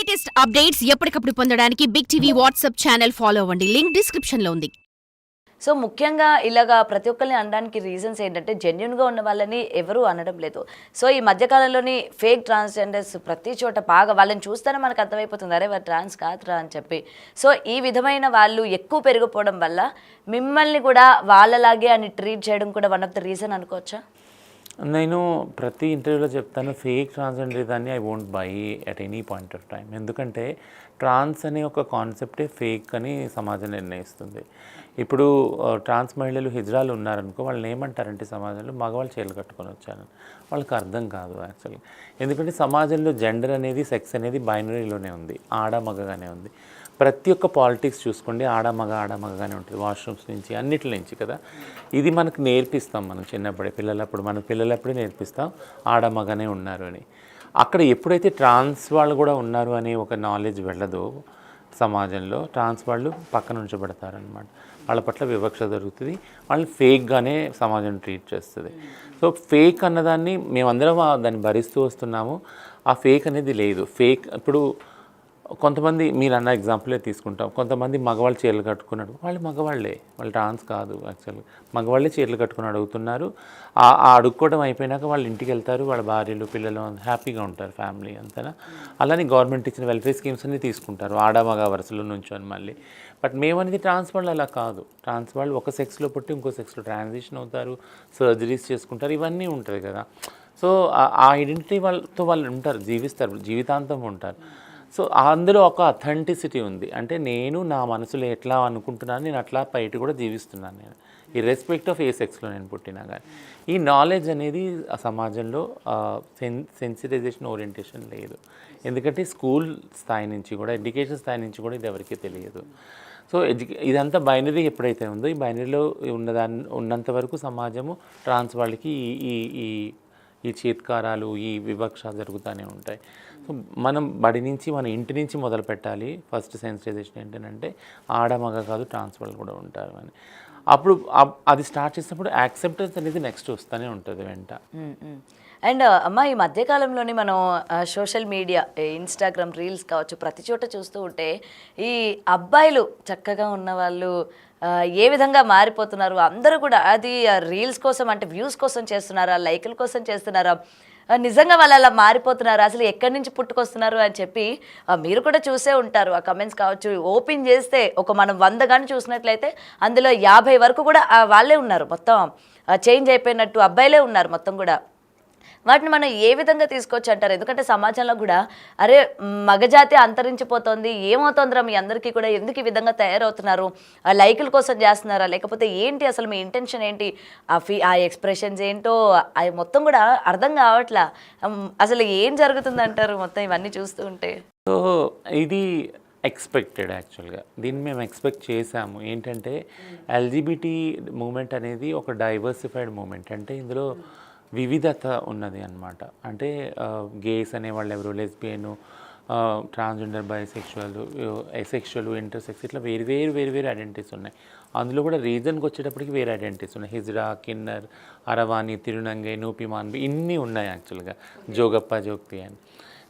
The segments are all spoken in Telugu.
లేటెస్ట్ అప్డేట్స్ ఎప్పటికప్పుడు పొందడానికి big TV WhatsApp channel follow అవ్వండి. లింక్ డిస్క్రిప్షన్ లో ఉంది. సో ముఖ్యంగా ఇలాగా ప్రతి ఒక్కరిని అనడానికి రీజన్స్ ఏంటంటే జెన్యున్గా ఉన్న వాళ్ళని ఎవరూ అనడం లేదు. సో ఈ మధ్యకాలంలోని ఫేక్ ట్రాన్స్జెండర్స్ ప్రతి చోట బాగా వాళ్ళని చూస్తేనే మనకు అర్థమైపోతుంది, అరే వారు ట్రాన్స్ కాదురా అని చెప్పి. సో ఈ విధమైన వాళ్ళు ఎక్కువ పెరిగిపోవడం వల్ల మిమ్మల్ని కూడా వాళ్ళలాగే అని ట్రీట్ చేయడం కూడా వన్ ఆఫ్ ద రీజన్ అనుకోవచ్చా? నేను ప్రతి ఇంటర్వ్యూలో చెప్తాను, ఫేక్ ట్రాన్స్జెండర్ దాన్ని I won't by at any point of time. ఎందుకంటే ట్రాన్స్ అనే ఒక కాన్సెప్టే ఫేక్ అని సమాజం నిర్ణయిస్తుంది. ఇప్పుడు ట్రాన్స్ మహిళలు హిజ్రాలు ఉన్నారనుకో, వాళ్ళని ఏమంటారంటే సమాజంలో మగవాళ్ళు చీరలు కట్టుకొని వచ్చారని. వాళ్ళకి అర్థం కాదు యాక్చువల్గా. ఎందుకంటే సమాజంలో జెండర్ అనేది, సెక్స్ అనేది బైనరీలోనే ఉంది, ఆడ మగగానే ఉంది. ప్రతి ఒక్క పాలిటిక్స్ చూసుకోండి, ఆడమగగానే ఉంటుంది, వాష్రూమ్స్ నుంచి అన్నిటి నుంచి కదా. ఇది మనకు నేర్పిస్తాం మనం చిన్నప్పుడే, మన పిల్లలప్పుడే నేర్పిస్తాం ఆడమగనే ఉన్నారు అని. అక్కడ ఎప్పుడైతే ట్రాన్స్ వాళ్ళు కూడా ఉన్నారు అనే ఒక నాలెడ్జ్ వెళ్ళదో సమాజంలో, ట్రాన్స్ వాళ్ళు పక్కన ఉంచబడతారనమాట. వాళ్ళ పట్ల వివక్ష జరుగుతుంది, వాళ్ళు ఫేక్గానే సమాజం ట్రీట్ చేస్తుంది. సో ఫేక్ అన్నదాన్ని మేమందరం దాన్ని భరిస్తూ వస్తున్నాము. ఆ ఫేక్ అనేది లేదు. ఫేక్ ఇప్పుడు కొంతమంది మీరు అన్న ఎగ్జాంపులే తీసుకుంటాం, కొంతమంది మగవాళ్ళు చీరలు కట్టుకున్నాడు, వాళ్ళు మగవాళ్ళే, వాళ్ళు ట్రాన్స్ కాదు యాక్చువల్గా. మగవాళ్ళే చీరలు కట్టుకుని అడుగుతున్నారు. ఆ అడుక్కోవడం అయిపోయినాక వాళ్ళు ఇంటికి వెళ్తారు, వాళ్ళ భార్యలు పిల్లలు హ్యాపీగా ఉంటారు, ఫ్యామిలీ అంతనా. అలానే గవర్నమెంట్ ఇచ్చిన వెల్ఫేర్ స్కీమ్స్ అన్ని తీసుకుంటారు ఆడ మగ వరుసలో నుంచొని మళ్ళీ. బట్ మేమనేది ట్రాన్స్ వాళ్ళు అలా కాదు. ట్రాన్స్ వాళ్ళు ఒక సెక్స్లో పుట్టి ఇంకో సెక్స్లో ట్రాన్సిషన్ అవుతారు, సర్జరీస్ చేసుకుంటారు, ఇవన్నీ ఉంటుంది కదా. సో ఆ ఐడెంటిటీ వాళ్ళతో వాళ్ళు ఉంటారు, జీవిస్తారు, జీవితాంతం ఉంటారు. సో అందులో ఒక అథెంటిసిటీ ఉంది. అంటే నేను నా మనసులో ఎట్లా అనుకుంటున్నాను, నేను అట్లా బయట కూడా జీవిస్తున్నాను. నేను ఇర్రెస్పెక్ట్ ఆఫ్ ఏ సెక్స్లో నేను పుట్టినా కానీ. ఈ నాలెడ్జ్ అనేది ఆ సమాజంలో సెన్సిటైజేషన్, ఓరియంటేషన్ లేదు. ఎందుకంటే స్కూల్ స్థాయి నుంచి కూడా, ఎడ్యుకేషన్ స్థాయి నుంచి కూడా ఇది ఎవరికీ తెలియదు. సో ఇదంతా బైనరీ ఎప్పుడైతే ఉందో, ఈ బైనరీలో ఉన్నంత వరకు సమాజము ట్రాన్స్ వాళ్ళకి ఈ చేత్కారాలు, ఈ వివక్ష జరుగుతూనే ఉంటాయి. సో మనం బడి నుంచి, మన ఇంటి నుంచి మొదలు పెట్టాలి. ఫస్ట్ సెన్సిటైజేషన్ ఏంటంటే ఆడమగ కాదు, ట్రాన్స్ వాళ్ళు కూడా ఉంటారు అని. అప్పుడు అది స్టార్ట్ చేసినప్పుడు యాక్సెప్టెన్స్ అనేది నెక్స్ట్ వస్తూనే ఉంటుంది వెంట. అండ్ అమ్మ, ఈ మధ్యకాలంలోని మనం సోషల్ మీడియా, ఇన్స్టాగ్రామ్ రీల్స్ కావచ్చు, ప్రతి చోట చూస్తూ ఉంటే ఈ అబ్బాయిలు చక్కగా ఉన్నవాళ్ళు ఏ విధంగా మారిపోతున్నారు. అందరూ కూడా అది రీల్స్ కోసం, అంటే వ్యూస్ కోసం చేస్తున్నారా, లైకుల కోసం చేస్తున్నారా, నిజంగా వాళ్ళు అలా మారిపోతున్నారు, అసలు ఎక్కడి నుంచి పుట్టుకొస్తున్నారు అని చెప్పి మీరు కూడా చూసే ఉంటారు. ఆ కమెంట్స్ కావచ్చు, ఓపెన్ చేస్తే మనం 100 కానీ చూసినట్లయితే అందులో 50 వరకు కూడా వాళ్ళే ఉన్నారు, మొత్తం చేంజ్ అయిపోయినట్టు అబ్బాయిలే ఉన్నారు మొత్తం కూడా. వాటిని మనం ఏ విధంగా తీసుకోవచ్చు అంటారు? ఎందుకంటే సమాజంలో కూడా అరే మగజాతి అంతరించిపోతుంది, ఏమవుతుందిరా మీ అందరికీ కూడా, ఎందుకు ఈ విధంగా తయారవుతున్నారు, లైకుల కోసం చేస్తున్నారా, లేకపోతే ఏంటి అసలు మీ ఇంటెన్షన్ ఏంటి, ఆ ఎక్స్ప్రెషన్స్ ఏంటో అవి మొత్తం కూడా అర్థం కావట్లా. అసలు ఏం జరుగుతుందంటారు మొత్తం ఇవన్నీ చూస్తూ ఉంటే? సో ఇది ఎక్స్పెక్టెడ్ యాక్చువల్గా. దీన్ని మేము ఎక్స్పెక్ట్ చేసాము. ఏంటంటే ఎల్జిబిటీ మూమెంట్ అనేది ఒక డైవర్సిఫైడ్ మూమెంట్. అంటే ఇందులో వివిధత ఉన్నది అన్నమాట. అంటే గేస్ అనేవాళ్ళు ఎవరు, లెస్బియను, ట్రాన్స్జెండర్, బైసెక్షువల్, ఎసెక్షువల్, ఇంటర్సెక్స్, ఇట్లా వేరు ఐడెంటిటీస్ ఉన్నాయి. అందులో కూడా రీజన్కి వచ్చేటప్పటికి వేరే ఐడెంటిటీస్ ఉన్నాయి. హిజ్రా, కిన్నర్, అరవాణి, తిరునంగై, నూపి, మాన్బి, ఇన్ని ఉన్నాయి యాక్చువల్గా, జోగప్ప, జోగ్పి అని.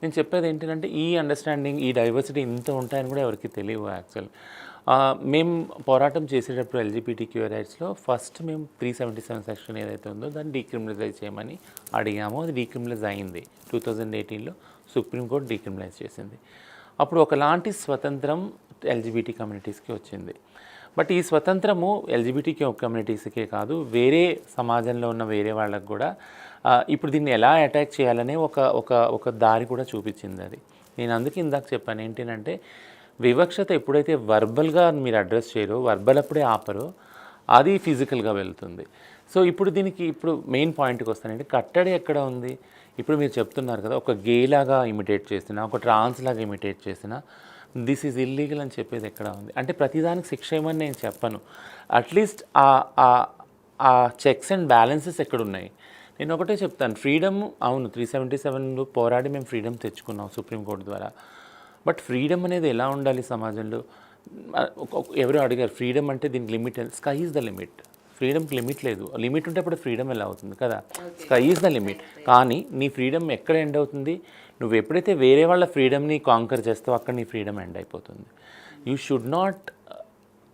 నేను చెప్పేది ఏంటంటే ఈ అండర్స్టాండింగ్, ఈ డైవర్సిటీ ఇంత ఉంటాయని కూడా ఎవరికి తెలియవు యాక్చువల్. మేము పోరాటం చేసేటప్పుడు ఎల్జిబిటిక్యూ రైట్స్లో ఫస్ట్ మేము 377 సెక్షన్ ఏదైతే ఉందో దాన్ని డీక్రిమినలైజ్ చేయమని అడిగాము. అది డీక్రిమినలైజ్ అయింది. 2018లో సుప్రీంకోర్టు డీక్రిమినలైజ్ చేసింది. అప్పుడు ఒకలాంటి స్వతంత్రం ఎల్జిబిటీ కమ్యూనిటీస్కి వచ్చింది. బట్ ఈ స్వతంత్రము ఎల్జిబిటీ కమ్యూనిటీస్కే కాదు, వేరే సమాజంలో ఉన్న వేరే వాళ్ళకు కూడా ఇప్పుడు దీన్ని ఎలా అటాక్ చేయాలనే ఒక దారి కూడా చూపించింది అది. నేను అందుకే ఇందాక చెప్పాను ఏంటంటే, వివక్షత ఎప్పుడైతే వర్బల్గా మీరు అడ్రస్ చేయరో, వర్బల్ అప్పుడే ఆపరో, అది ఫిజికల్గా వెళ్తుంది. సో ఇప్పుడు మెయిన్ పాయింట్కి వస్తానంటే, కట్టడి ఎక్కడ ఉంది? ఇప్పుడు మీరు చెప్తున్నారు కదా, ఒక గేలాగా ఇమిటేట్ చేసినా, ఒక ట్రాన్స్ లాగా ఇమిటేట్ చేసినా దిస్ ఈజ్ ఇల్లీగల్ అని చెప్పేది ఎక్కడ ఉంది? అంటే ప్రతిదానికి శిక్ష ఏమని నేను చెప్పను. అట్లీస్ట్ ఆ చెక్స్ అండ్ బ్యాలెన్సెస్ ఎక్కడున్నాయి? నేను ఒకటే చెప్తాను, ఫ్రీడమ్ అవును 377 పోరాడి మేము ఫ్రీడమ్ తెచ్చుకున్నాం సుప్రీంకోర్టు ద్వారా. బట్ ఫ్రీడమ్ అనేది ఎలా ఉండాలి సమాజంలో? ఎవరో అడిగారు ఫ్రీడమ్ అంటే దీనికి limit, sky is the limit. ఫ్రీడమ్కి లిమిట్ లేదు. లిమిట్ ఉంటే అప్పుడు ఫ్రీడమ్ ఎలా అవుతుంది కదా? Sky is the limit. కానీ నీ ఫ్రీడమ్ ఎక్కడ ఎండ్ అవుతుంది? నువ్వు ఎప్పుడైతే వేరే వాళ్ళ ఫ్రీడమ్ని కాంకర్ చేస్తావో అక్కడ నీ ఫ్రీడమ్ ఎండ్ అయిపోతుంది. You should not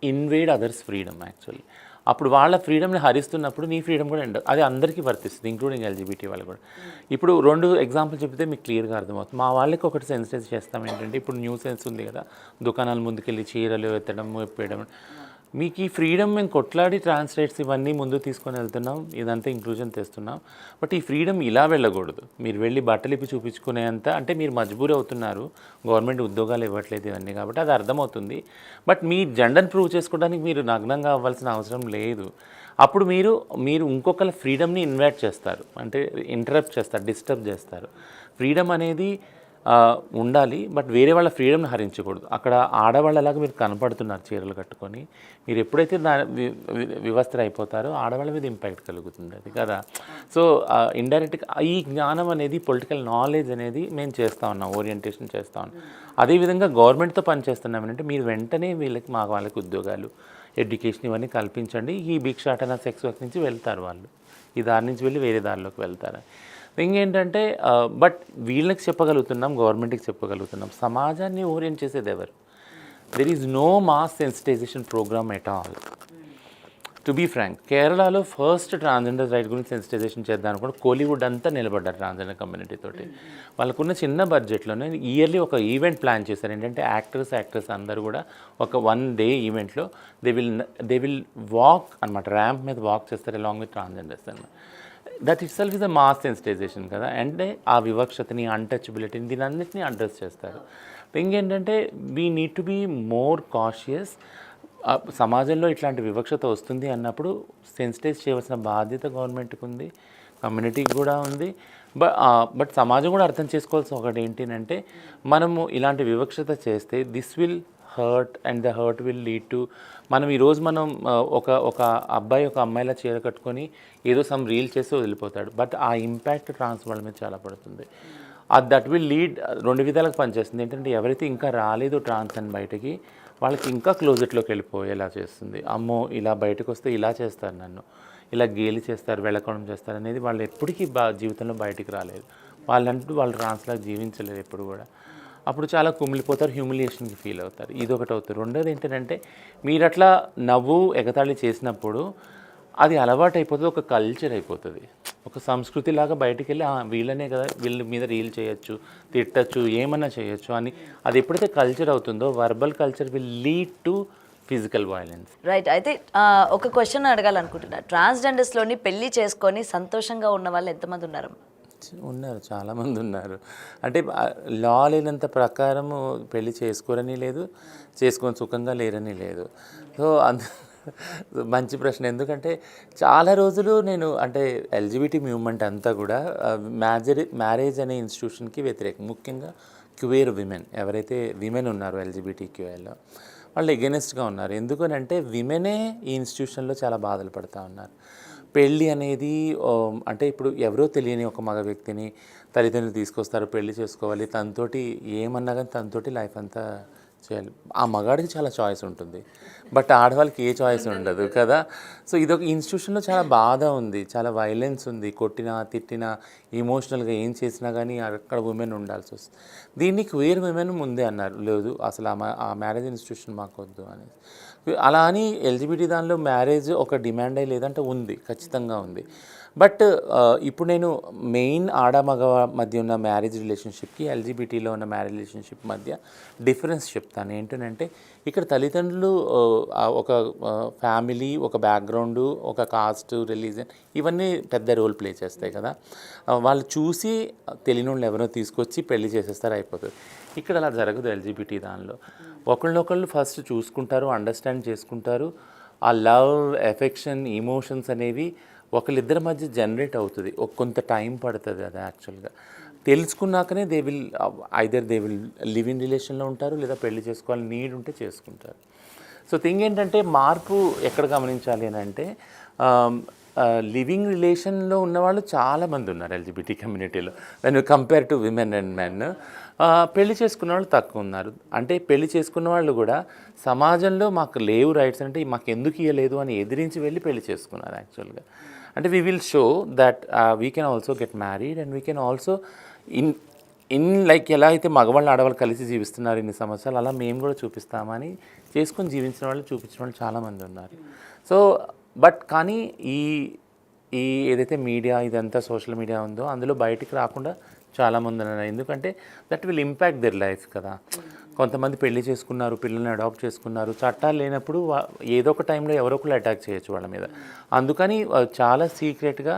invade others freedom actually. అప్పుడు వాళ్ళ ఫ్రీడమ్ని హరిస్తున్నప్పుడు నీ ఫ్రీడమ్ కూడా ఎండ్, అది అందరికీ వర్తిస్తుంది, ఇంక్లూడింగ్ ఎల్జిబిటీ వాళ్ళు కూడా. ఇప్పుడు 2 ఎగ్జాంపుల్ చెప్తే మీకు క్లియర్గా అర్థమవుతుంది. మా వాళ్ళకి ఒకటి సెన్సిటైజ్ చేస్తాం ఏంటంటే, ఇప్పుడు న్యూ సెన్స్ ఉంది కదా, దుకాణాల ముందుకెళ్ళి చీరలు ఎత్తడం ఎప్పేయడం. మీకు ఈ ఫ్రీడమ్ మేము కొట్లాడి ట్రాన్స్లేట్స్ ఇవన్నీ ముందు తీసుకొని వెళ్తున్నాం, ఇదంతా ఇంక్లూజన్ తెస్తున్నాం. బట్ ఈ ఫ్రీడమ్ ఇలా వెళ్ళకూడదు. మీరు వెళ్ళి బట్టలు ఇప్పి చూపించుకునేంత అంటే మీరు మజ్బూర్ అవుతున్నారు, గవర్నమెంట్ ఉద్యోగాలు ఇవ్వట్లేదు ఇవన్నీ, కాబట్టి అది అర్థమవుతుంది. బట్ మీ జెండర్ని ప్రూవ్ చేసుకోవడానికి మీరు నగ్నంగా అవ్వాల్సిన అవసరం లేదు. అప్పుడు మీరు ఇంకొకరి ఫ్రీడమ్ని ఇన్వైట్ చేస్తారు, అంటే ఇంటరప్ట్ చేస్తారు, డిస్టర్బ్ చేస్తారు. ఫ్రీడమ్ అనేది ఉండాలి, బట్ వేరే వాళ్ళ ఫ్రీడమ్ని హరించకూడదు. అక్కడ ఆడవాళ్ళలాగా మీరు కనపడుతున్నారు చీరలు కట్టుకొని, మీరు ఎప్పుడైతే వివస్త్ర అయిపోతారో ఆడవాళ్ళ మీద ఇంపాక్ట్ కలుగుతుంది అది కదా. సో ఇండైరెక్ట్గా ఈ జ్ఞానం అనేది, పొలిటికల్ నాలెడ్జ్ అనేది మేము చేస్తూ ఉన్నాం, ఓరియంటేషన్ చేస్తూ ఉన్నాం. అదేవిధంగా గవర్నమెంట్తో పనిచేస్తున్నామంటే మీరు వెంటనే మా వాళ్ళకి ఉద్యోగాలు, ఎడ్యుకేషన్ ఇవన్నీ కల్పించండి. ఈ భిక్షాటన, సెక్స్ వర్క్ నుంచి వెళ్తారు వాళ్ళు, ఈ దారి నుంచి వెళ్ళి వేరే దారిలోకి వెళ్తారు. ఇంకేంటంటే బట్ వీళ్ళకి చెప్పగలుగుతున్నాం, గవర్నమెంట్కి చెప్పగలుగుతున్నాం. సమాజాన్ని ఓరియంట్ చేసేది ఎవరు? There is no mass sensitization program at all. To be frank, కేరళలో ఫస్ట్ ట్రాన్స్జెండర్ రైట్ గురించి సెన్సిటైజేషన్ చేద్దాం అనుకుంటే కోలీవుడ్ అంతా నిలబడ్డారు ట్రాన్స్జెండర్ కమ్యూనిటీ తోటి. వాళ్ళకున్న చిన్న బడ్జెట్లోనే ఇయర్లీ ఒక ఈవెంట్ ప్లాన్ చేశారు. ఏంటంటే యాక్టర్స్ అందరూ కూడా ఒక 1 day ఈవెంట్లో దే విల్ వాక్ అనమాట, ర్యాంప్ మీద వాక్ చేస్తారు అలాంగ్ విత్ ట్రాన్స్జెండర్స్ అన్నమాట. That itself is a mass sensitization కదా. అంటే ఆ వివక్షతని, అన్టచబిలిటీని, దీని అన్నింటినీ అడ్రస్ చేస్తారు. ఇంకేంటంటే we need to be more cautious. సమాజంలో ఇట్లాంటి వివక్షత వస్తుంది అన్నప్పుడు సెన్సిటైజ్ చేయవలసిన బాధ్యత గవర్నమెంట్కి ఉంది, కమ్యూనిటీకి కూడా ఉంది. బట్ సమాజం కూడా అర్థం చేసుకోవాల్సిన ఒకటి ఏంటంటే, మనము ఇలాంటి వివక్షత చేస్తే this will hurt and the hurt will lead to, మనం ఈరోజు ఒక అబ్బాయి ఒక అమ్మాయిలా చీర కట్టుకొని ఏదో సమ్ రీల్ చేసి వదిలిపోతాడు, బట్ ఆ ఇంపాక్ట్ ట్రాన్స్ వాళ్ళ మీద చాలా పడుతుంది. దట్ విల్ లీడ్ 2 విధాలకు పనిచేస్తుంది. ఏంటంటే ఎవరైతే ఇంకా రాలేదో ట్రాన్స్ అని బయటకి, వాళ్ళకి ఇంకా క్లోజెట్లోకి వెళ్ళిపోయేలా చేస్తుంది. అమ్మో ఇలా బయటకు వస్తే ఇలా చేస్తారు, నన్ను ఇలా గేలి చేస్తారు, వెళ్ళకోవడం చేస్తారు అనేది వాళ్ళు ఎప్పటికీ జీవితంలో బయటికి రాలేదు. వాళ్ళు ట్రాన్స్లాగా జీవించలేదు ఎప్పుడు కూడా. అప్పుడు చాలా కుమిలిపోతారు, హ్యూమిలియేషన్కి ఫీల్ అవుతారు. ఇదొకటి అవుతుంది. రెండోది ఏంటంటే, మీరు అట్లా నవ్వు ఎగతాళి చేసినప్పుడు అది అలవాటు అయిపోతుంది, ఒక కల్చర్ అయిపోతుంది, ఒక సంస్కృతి లాగా బయటికి వెళ్ళి వీళ్ళనే కదా, వీళ్ళ మీద రీల్ చేయొచ్చు, తిట్టచ్చు, ఏమన్నా చేయొచ్చు అని. అది ఎప్పుడైతే కల్చర్ అవుతుందో, verbal culture will lead to physical violence. Right. అయితే ఒక క్వశ్చన్ అడగాలనుకుంటున్నా, ట్రాన్స్జెండర్స్లోని పెళ్లి చేసుకొని సంతోషంగా ఉన్న వాళ్ళు ఎంతమంది ఉన్నారు? ఉన్నారు, చాలామంది ఉన్నారు. అంటే లా లేనంత ప్రకారము పెళ్లి చేసుకోరని లేదు, చేసుకొని సుఖంగా లేరని లేదు. సో మంచి ప్రశ్న. ఎందుకంటే చాలా రోజులు నేను అంటే ఎల్జిబిటీ మూవ్మెంట్ అంతా కూడా మ్యారేజ్ అనే ఇన్స్టిట్యూషన్కి వ్యతిరేకం. ముఖ్యంగా క్యూయర్ విమెన్, ఎవరైతే విమెన్ ఉన్నారో ఎల్జిబిటీక్యూఐలో, వాళ్ళు ఎగెనెస్ట్గా ఉన్నారు. ఎందుకనంటే విమెనే ఈ ఇన్స్టిట్యూషన్లో చాలా బాధలు పడుతూ ఉన్నారు. పెళ్ళి అనేది అంటే ఇప్పుడు ఎవరో తెలియని ఒక మగ వ్యక్తిని తల్లిదండ్రులు తీసుకొస్తారు, పెళ్లి చేసుకోవాలి, తనతోటి ఏమన్నా కానీ తనతోటి లైఫ్ అంతా చేయాలి. ఆ మగాడికి చాలా చాయిస్ ఉంటుంది, బట్ ఆడవాళ్ళకి ఏ చాయిస్ ఉండదు కదా. సో ఇదొక ఇన్స్టిట్యూషన్లో చాలా బాధ ఉంది, చాలా వైలెన్స్ ఉంది. కొట్టినా, తిట్టినా, ఎమోషనల్గా ఏం చేసినా కానీ అక్కడ ఉమెన్ ఉండాల్సి వస్తుంది. దీన్ని క్యూయర్ ఉమెన్ ముందే అన్నారు, లేదు అసలు ఆ మ్యారేజ్ ఇన్స్టిట్యూషన్ మాకు వద్దు అని. అలా అని ఎల్జిబిటీ దానిలో మ్యారేజ్ ఒక డిమాండ్ అయ్యి లేదంటే ఉంది, ఖచ్చితంగా ఉంది. బట్ ఇప్పుడు నేను మెయిన్ ఆడ మగ మధ్య ఉన్న మ్యారేజ్ రిలేషన్షిప్కి ఎల్జిబిటీలో ఉన్న మ్యారేజ్ రిలేషన్షిప్ మధ్య డిఫరెన్స్ చెప్తాను. ఏంటంటే ఇక్కడ తల్లిదండ్రులు ఒక ఫ్యామిలీ, ఒక బ్యాక్గ్రౌండు, ఒక కాస్ట్, రిలీజన్ ఇవన్నీ పెద్ద రోల్ ప్లే చేస్తాయి కదా. వాళ్ళు చూసి తెలియని వాళ్ళు ఎవరో తీసుకొచ్చి పెళ్లి చేసేస్తారు, అయిపోతుంది. ఇక్కడ అలా జరగదు ఎల్జిబిటీ దానిలో. ఒకళ్ళనొకళ్ళు ఫస్ట్ చూసుకుంటారు, అండర్స్టాండ్ చేసుకుంటారు. ఆ లవ్, ఎఫెక్షన్, ఇమోషన్స్ అనేవి ఒకళ్ళిద్దరి మధ్య జనరేట్ అవుతుంది. కొంత టైం పడుతుంది. అది యాక్చువల్గా తెలుసుకున్నాకనే దే విల్ లివ్ ఇన్ రిలేషన్లో ఉంటారు, లేదా పెళ్లి చేసుకోవాలని నీడ్ ఉంటే చేసుకుంటారు. సో థింగ్ ఏంటంటే, మార్పు ఎక్కడ గమనించాలి అని అంటే, లివింగ్ రిలేషన్లో ఉన్నవాళ్ళు చాలామంది ఉన్నారు ఎల్జిబిటీ కమ్యూనిటీలో when compare to women and men. పెళ్లి చేసుకున్న వాళ్ళు తక్కువ ఉన్నారు. అంటే పెళ్లి చేసుకున్న వాళ్ళు కూడా సమాజంలో మాకు లేవు రైట్స్ అంటే మాకు ఎందుకు ఇవ్వలేదు అని ఎదిరించి వెళ్ళి పెళ్లి చేసుకున్నారు యాక్చువల్గా. అంటే we will show that we can also get married and we can also like ఎలా అయితే మగవాళ్ళు ఆడవాళ్ళు కలిసి జీవిస్తున్నారు ఇన్ని సంవత్సరాలు, అలా మేము కూడా చూపిస్తామని చేసుకొని జీవించిన వాళ్ళు, చూపించిన వాళ్ళు చాలామంది ఉన్నారు. సో బట్ కానీ ఈ ఏదైతే మీడియా ఇదంతా సోషల్ మీడియా ఉందో అందులో బయటికి రాకుండా చాలామంది ఉన్నారు. ఎందుకంటే that will impact there life కదా. కొంతమంది పెళ్లి చేసుకున్నారు, పిల్లల్ని అడాప్ట్ చేసుకున్నారు, చట్టాలు లేనప్పుడు ఏదో ఒక టైంలో ఎవరో ఒకరు అటాక్ చేయొచ్చు వాళ్ళ మీద. అందుకని చాలా సీక్రెట్గా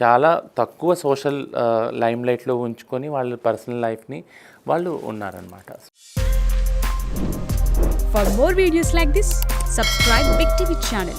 చాలా తక్కువ సోషల్ లైమ్లైట్లో ఉంచుకొని వాళ్ళ పర్సనల్ లైఫ్ని వాళ్ళు ఉన్నారనమాట. For more videos like this, subscribe Big TV channel.